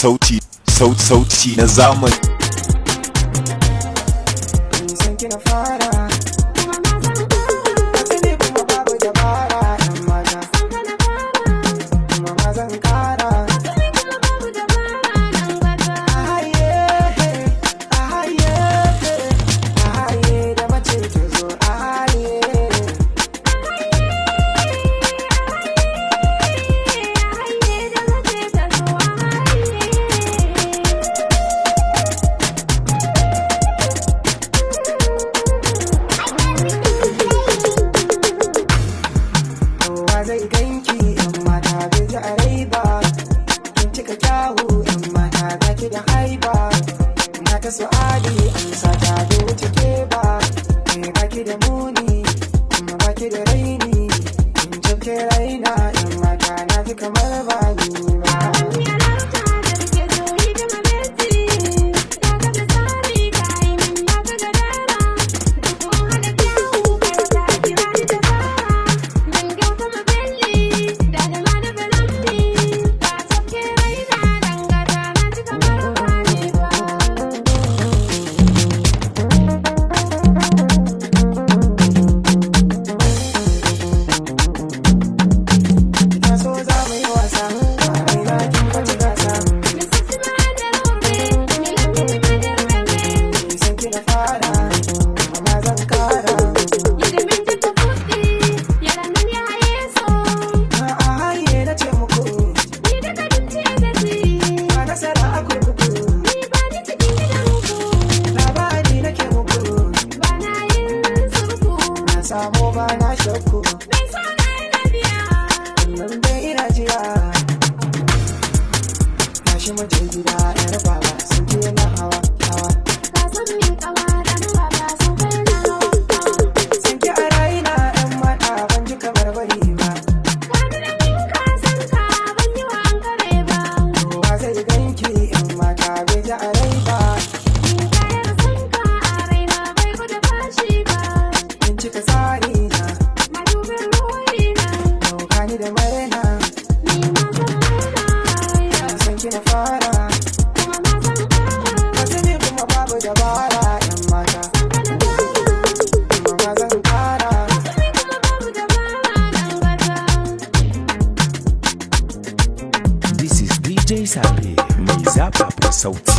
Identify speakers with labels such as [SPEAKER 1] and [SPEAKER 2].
[SPEAKER 1] sauti na zamani.
[SPEAKER 2] San kina fara asali kuma babu dabara yan mata kuma ma zan kara ahaye da mace ta zo ahaye zai ganki yan mata bai ji a rai ba kin cika kyawu yan mata baki da haiba mata su'adi an sata bai wuce ke ba baki da muni kuma baki da raini kin jabke raina yan mata na fi kamar ba ni ba. Samo ba na shakku kullum dai ina jira tashi mu je gida yar baba sun ke na hawa hawa
[SPEAKER 3] ka san min kawa dan baba sun kai na hawa
[SPEAKER 2] sun ke a raina yan mata ban ji kamar bari ba
[SPEAKER 3] ka da min ka san ka ban yi wa an kare ba
[SPEAKER 2] kowa zai ganki yan mata bai ji a rai ba
[SPEAKER 3] ni kayar san ka a raina bai gudu fashi ba
[SPEAKER 2] kin cika tsari da marena
[SPEAKER 3] ni ma zan fara
[SPEAKER 2] san kina fara
[SPEAKER 3] kuma ma zan fara
[SPEAKER 2] asali kuma babu dabara yan mata kuma ma zan fara
[SPEAKER 3] asali kuma babu dabara dan gata.
[SPEAKER 1] This is DJ Sabi mai zafafan sauti.